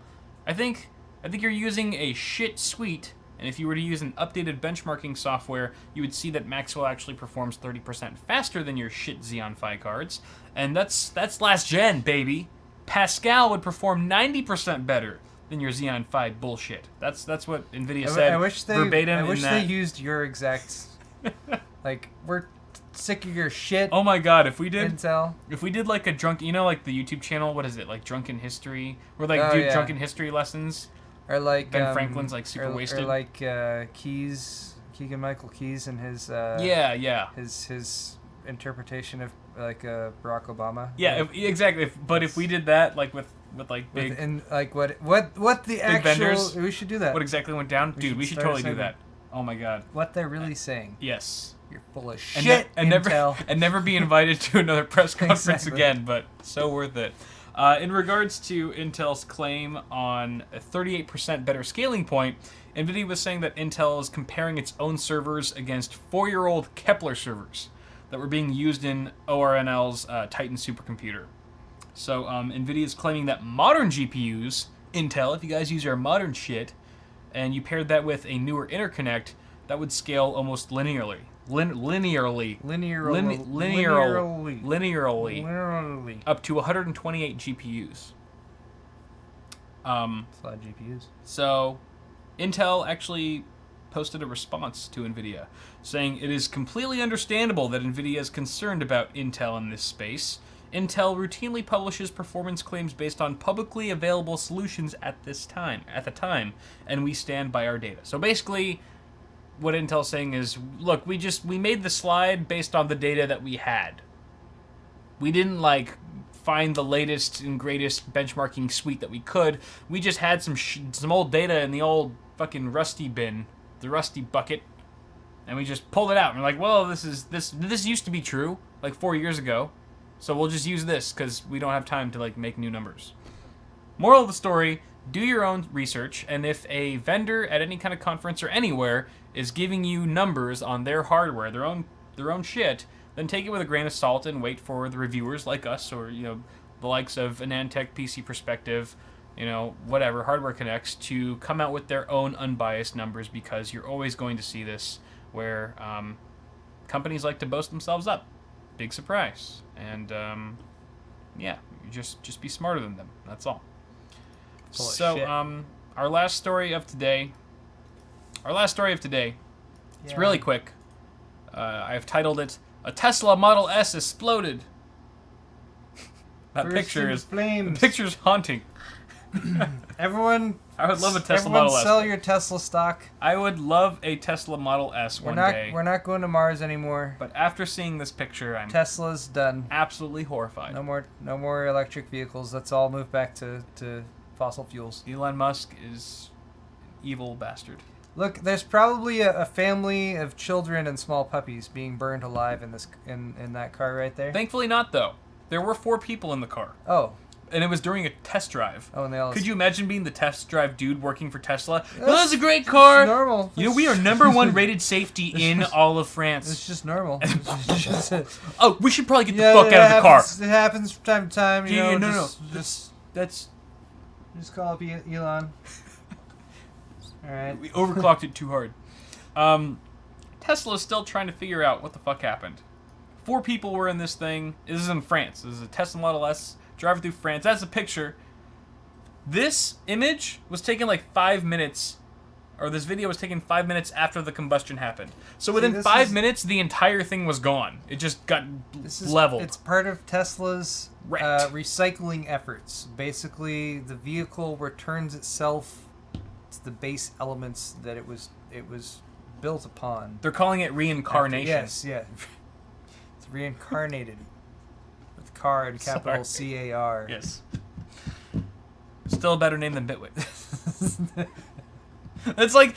I think you're using a shit suite And if you were to use an updated benchmarking software, you would see that Maxwell actually performs 30% faster than your shit Xeon Phi cards. And that's last gen, baby. Pascal would perform 90% better than your Xeon Phi bullshit. That's what Nvidia said. I wish they used your exact. Like, we're sick of your shit. Oh my god, if we did Intel. If we did like a drunk, like the YouTube channel, what is it? Like Drunken History, where like drunken history lessons. Or like Ben Franklin's like super wasted. Or like Keegan-Michael Keyes and his his interpretation of like Barack Obama. Yeah, exactly. But if we did that like with like big and like what the actual vendors, we should do that. What exactly went down, dude? We should totally do that. Oh my god. What they're really saying. Yes. You're full of shit. And Intel. never be invited to another press conference again. But so worth it. In regards to Intel's claim on a 38% better scaling point, NVIDIA was saying that Intel is comparing its own servers against 4-year-old Kepler servers that were being used in ORNL's Titan supercomputer. So NVIDIA is claiming that modern GPUs, Intel, if you guys use your modern shit, and you paired that with a newer interconnect, that would scale almost linearly. Linearly up to 128 GPUs. That's a lot of GPUs. So, Intel actually posted a response to NVIDIA, saying it is completely understandable that NVIDIA is concerned about Intel in this space. Intel routinely publishes performance claims based on publicly available solutions at the time, and we stand by our data. So basically, what Intel's saying is, look, we made the slide based on the data that we had. We didn't like find the latest and greatest benchmarking suite that we could. We just had some old data in the old fucking rusty bin, the rusty bucket, and we just pulled it out. And we're like, well, this used to be true like 4 years ago, so we'll just use this because we don't have time to like make new numbers. Moral of the story: do your own research, and if a vendor at any kind of conference or anywhere is giving you numbers on their hardware, their own shit, then take it with a grain of salt and wait for the reviewers like us, or the likes of Anantech, PC Perspective, whatever, Hardware Connects, to come out with their own unbiased numbers, because you're always going to see this where companies like to boast themselves up. Big surprise. And you just be smarter than them. That's all. So our last story of today. It's really quick. I've titled it "A Tesla Model S Exploded." The picture's haunting. Everyone, I would love a Tesla Model S. Sell your Tesla stock. I would love a Tesla Model S one day. We're not going to Mars anymore. But after seeing this picture, I'm Tesla's done. Absolutely horrified. No more electric vehicles. Let's all move back to fossil fuels. Elon Musk is an evil bastard. Look, there's probably a family of children and small puppies being burned alive in that car right there. Thankfully not, though. There were 4 people in the car. Oh. And it was during a test drive. Oh, and they all... Could you imagine being the test drive dude working for Tesla? That's a great car. It's normal. We are #1 rated safety in all of France. It's just normal. Oh, we should probably get the fuck out of the car. It happens from time to time. That's just call up Elon. All right. We overclocked it too hard. Tesla is still trying to figure out what the fuck happened. 4 people were in this thing. This is in France. This is a Tesla Model S driving through France. That's a picture. This image was taken like 5 minutes, or this video was taken 5 minutes after the combustion happened. So within 5 minutes, the entire thing was gone. It just got leveled. It's part of Tesla's recycling efforts. Basically, the vehicle returns itself to the base elements that it was built upon. They're calling it reincarnation. Yes. It's reincarnated. With car and capital CAR. Yes. Still a better name than BitWit. It's like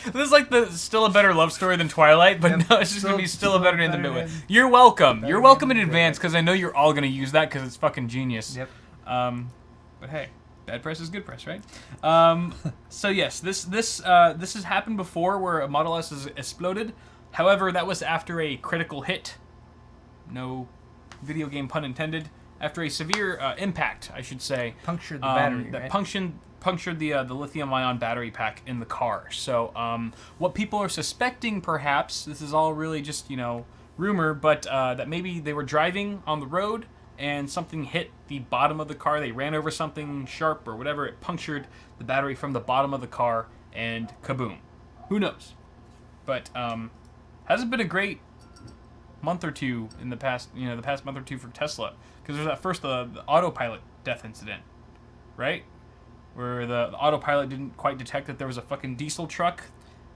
still a better love story than Twilight, but no, it's just gonna be still a better name than BitWit. You're welcome. You're welcome in advance, because I know you're all gonna use that because it's fucking genius. Yep. But hey, bad press is good press, right? So yes, this has happened before, where a Model S has exploded. However, that was after a critical hit. No video game pun intended. after a severe impact, I should say. Punctured the battery, that right? punctured the lithium-ion battery pack in the car. So what people are suspecting, perhaps, this is all really just, rumor, but that maybe they were driving on the road and something hit the bottom of the car. They ran over something sharp or whatever. It punctured the battery from the bottom of the car, and kaboom. Who knows? But hasn't been a great month or two in the past, the past month or two for Tesla. Because there's that first, the autopilot death incident, right? Where the autopilot didn't quite detect that there was a fucking diesel truck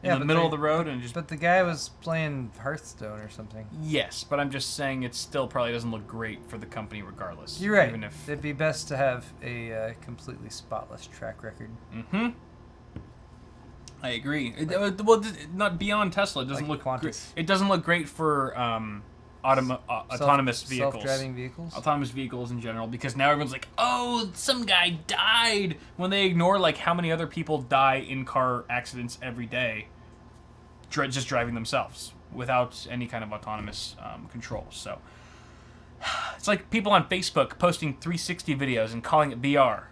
in the middle of the road and just... But the guy was playing Hearthstone or something. Yes, but I'm just saying it still probably doesn't look great for the company regardless. You're right. Even if... It'd be best to have a completely spotless track record. Mm-hmm. I agree. Well, not beyond Tesla. It doesn't look great. It doesn't look great for autonomous vehicles. Self-driving vehicles? Autonomous vehicles in general, because now everyone's like, oh, some guy died, when they ignore, like, how many other people die in car accidents every day just driving themselves without any kind of autonomous control. So it's like people on Facebook posting 360 videos and calling it VR.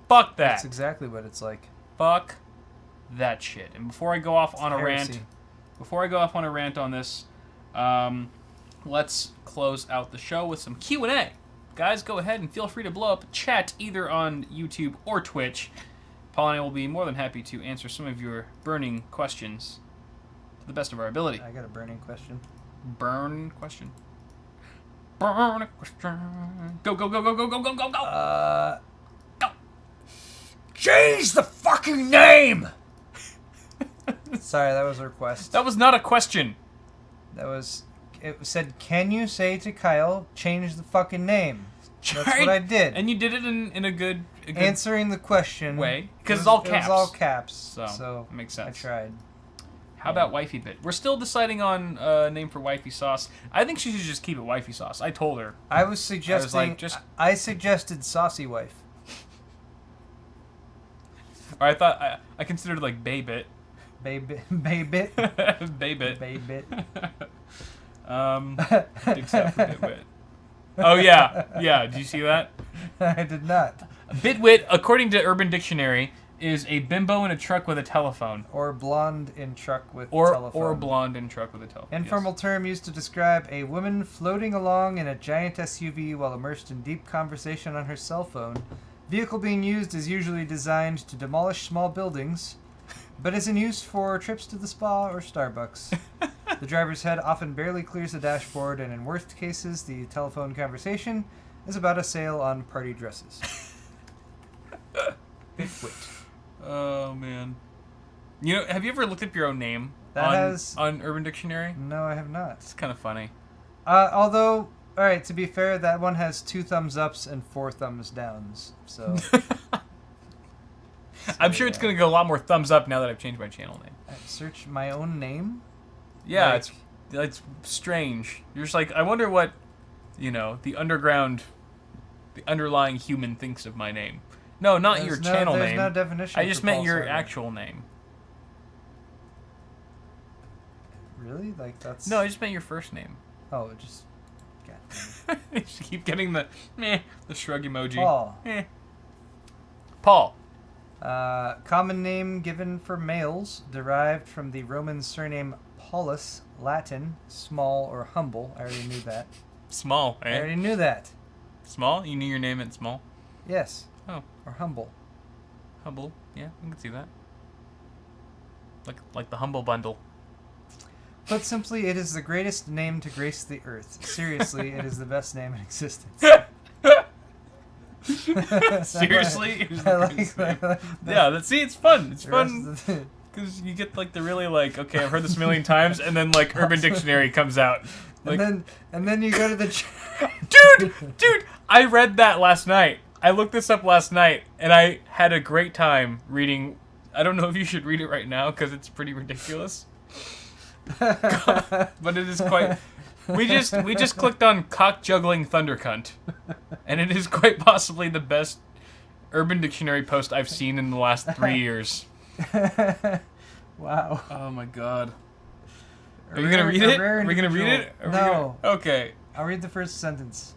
Fuck that. That's exactly what it's like. Fuck that shit. And before I go off on a rant on this, let's close out the show with some Q&A. Guys, go ahead and feel free to blow up chat either on YouTube or Twitch. Paul and I will be more than happy to answer some of your burning questions to the best of our ability. I got a burning question. Burn question. Burn question. Go, go, go, go, go, go, go, go, go. Go. Change the fucking name! Sorry, that was a request. That was not a question. It said, can you say to Kyle, change the fucking name? That's what I did. And you did it in a good answering the question way, because it's all caps. It was all caps, so it makes sense. I tried. How about Wifey Bit? We're still deciding on a name for Wifey Sauce. I think she should just keep it Wifey Sauce. I told her. I suggested Saucy Wife. Or I thought I considered like Baybit. Baybit. Baybit. Baybit. Except for BitWit. Oh yeah. Did you see that? I did not. BitWit, according to Urban Dictionary, is a bimbo in a truck with a telephone. Or blonde in truck with telephone. Or blonde in truck with a telephone. Informal term used to describe a woman floating along in a giant SUV while immersed in deep conversation on her cell phone. Vehicle being used is usually designed to demolish small buildings, but is in use for trips to the spa or Starbucks. The driver's head often barely clears the dashboard, and in worst cases, the telephone conversation is about a sale on party dresses. BitWit. Oh, man. Have you ever looked up your own name on Urban Dictionary? No, I have not. It's kind of funny. Although, all right, to be fair, that one has 2 thumbs ups and 4 thumbs downs, so... I'm sure it's going to go a lot more thumbs up now that I've changed my channel name. Search my own name? Yeah, it's strange. You're just like, I wonder what, the underlying human thinks of my name. No, not your channel name. There's no definition. I just meant your actual name. Really? Like, that's... No, I just meant your first name. Oh, just... You keep getting the shrug emoji. Paul. Paul. Common name given for males, derived from the Roman surname Paulus, Latin, small or humble. I already knew that. Small, eh? I already knew that. Small? You knew your name meant small? Yes. Oh. Or humble. Humble? Yeah, I can see that. Like the Humble Bundle. Put simply, it is the greatest name to grace the earth. Seriously, it is the best name in existence. Seriously? Yeah, see, it's fun. It's fun because you get the really okay, I've heard this a million times, and then Urban Dictionary comes out. And then you go to the dude, I read that last night. I looked this up last night, and I had a great time reading. I don't know if you should read it right now because it's pretty ridiculous. But it is quite. We just clicked on cock juggling thunder cunt, and it is quite possibly the best Urban Dictionary post I've seen in the last 3 years. Wow. Oh my god. Are you gonna read it? Are we gonna read it? No. Okay. I'll read the first sentence.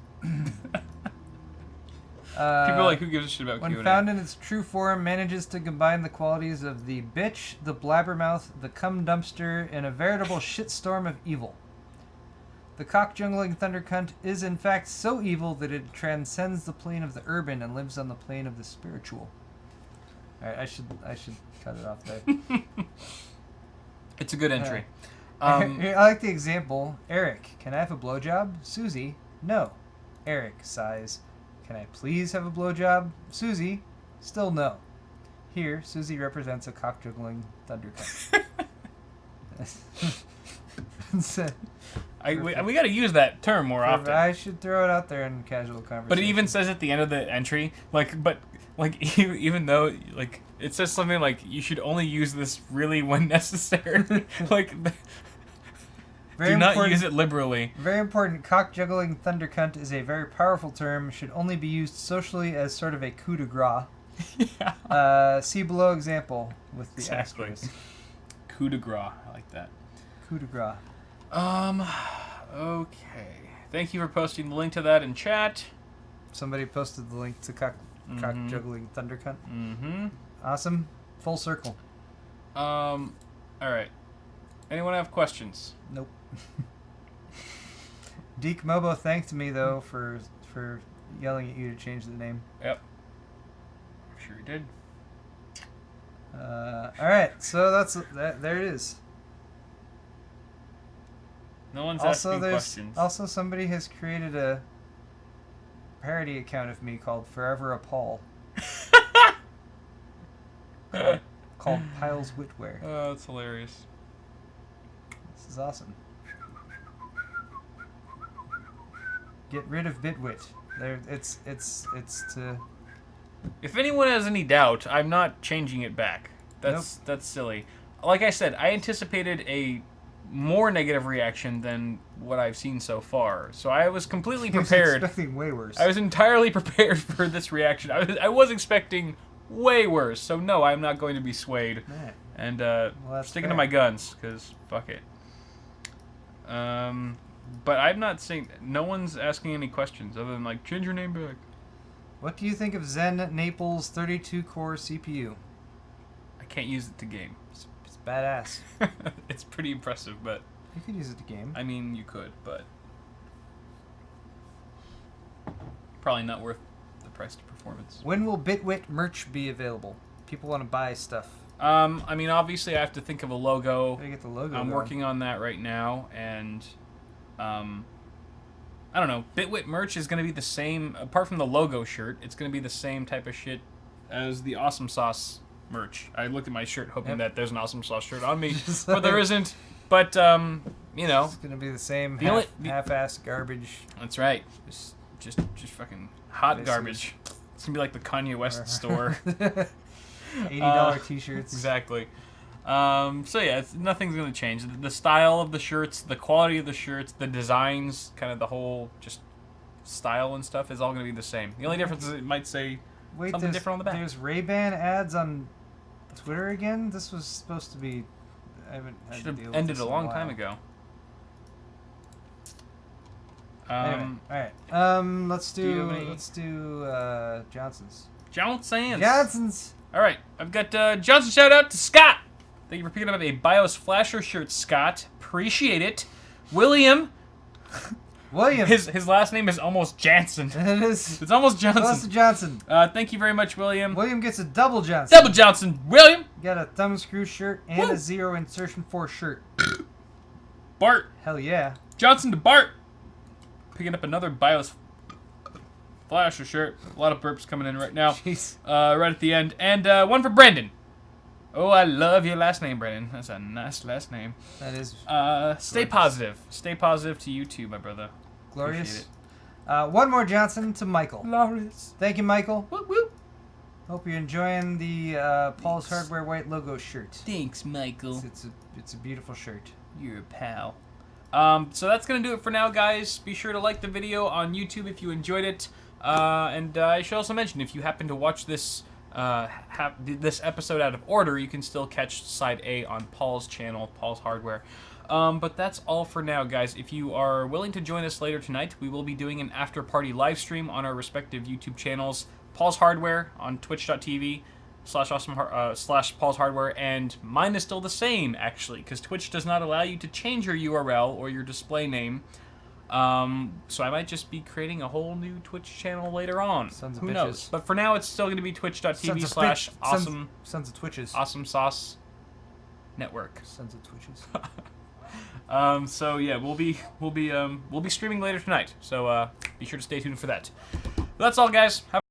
People are like, who gives a shit about When Q&A? found in its true form, manages to combine the qualities of the bitch, the blabbermouth, the cum dumpster, in a veritable shitstorm of evil. The cock-jungling thundercunt is in fact so evil that it transcends the plane of the urban and lives on the plane of the spiritual. Alright, I should cut it off there. It's a good entry. I like the example. Eric, can I have a blowjob? Susie, no. Eric sighs. Can I please have a blowjob? Susie, still no. Here, Susie represents a cock-juggling thundercunt. We got to use that term more often. I should throw it out there in casual conversation. But it even says at the end of the entry, even though it says something like you should only use this really when necessary. Do not use it liberally. Very important. Cock-juggling thundercunt is a very powerful term. Should only be used socially as sort of a coup de grace. Yeah. See below example with the exactly. asterisk. Coup de grace. I like that. Coup de grace. Okay. Thank you for posting the link to that in chat. Somebody posted the link to cock-juggling thundercunt. Mm-hmm. Awesome. Full circle. All right. Anyone have questions? Nope. Deke Mobo thanked me though for yelling at you to change the name. Yep. I'm sure he did. All right, so there it is. No one's asking questions. Also, somebody has created a parody account of me called Forever a Paul. called Piles Whitware. Oh, that's hilarious. This is awesome. Get rid of BitWit. There, it's to. If anyone has any doubt, I'm not changing it back. That's silly. Like I said, I anticipated a more negative reaction than what I've seen so far. So I was completely prepared. I was expecting way worse. I was entirely prepared for this reaction. I was expecting way worse. So no, I'm not going to be swayed. Man. And sticking fair. to my guns, because fuck it. But I'm not saying... No one's asking any questions other than, like, change your name back. What do you think of Zen Naples 32-core CPU? I can't use it to game. It's badass. It's pretty impressive, but... You could use it to game. I mean, you could, but... Probably not worth the price to performance. When will BitWit merch be available? People want to buy stuff. I mean, obviously I have to think of a logo. Gotta get the logo I'm going. working on that right now, and... I don't know. BitWit merch is going to be the same, apart from the logo shirt, it's going to be the same type of shit as the Awesome Sauce merch. I looked at my shirt hoping that there's an Awesome Sauce shirt on me, but there isn't. But, you know. It's going to be the same half-ass garbage. That's right. Just fucking hot Basically. garbage. It's going to be like the Kanye West store. $80 t-shirts. Exactly. So yeah, nothing's going to change. The style of the shirts, the quality of the shirts, the designs, kind of the whole just style and stuff is all going to be the same. The only difference is it might say something different on the back. There's Ray-Ban ads on Twitter again? This was supposed to be... I haven't had Should to deal have with ended this a in long while. time ago. Anyway, all right. Let's do Johnson's. Johnson's. All right, I've got Johnson. Shout out to Scott. Thank you for picking up a BIOS flasher shirt, Scott. Appreciate it. William. His last name is almost Jansen. It is. It's almost Johnson. Close to Johnson. Thank you very much, William. William gets a double Johnson. Double Johnson. William. You got a thumb screw shirt and a zero insertion 4 shirt. Bart. Hell yeah. Johnson to Bart. Picking up another BIOS flasher shirt. A lot of burps coming in right now. Jeez. Right at the end. And one for Brandon. Oh, I love your last name, Brandon. That's a nice last name. That is. Stay positive. Stay positive to you too, my brother. Glorious. One more Johnson to Michael. Glorious. Thank you, Michael. Whoop, whoop. Hope you're enjoying the Paul's Hardware white logo shirt. Thanks, Michael. It's a beautiful shirt. You're a pal. So that's going to do it for now, guys. Be sure to like the video on YouTube if you enjoyed it. And I should also mention, if you happen to watch this have this episode out of order, you can still catch side A on Paul's channel, Paul's Hardware. But that's all for now, guys. If you are willing to join us later tonight, we will be doing an after-party live stream on our respective YouTube channels. Paul's Hardware on twitch.tv / Paul's Hardware, and mine is still the same, actually, because Twitch does not allow you to change your URL or your display name. So I might just be creating a whole new Twitch channel later on. Sons of Who bitches. knows? But for now, it's still going to be twitch.tv / awesome Sons of Twitches. Awesome Sauce Network. Sons of Twitches. So yeah, we'll be streaming later tonight. So be sure to stay tuned for that. But that's all, guys. Have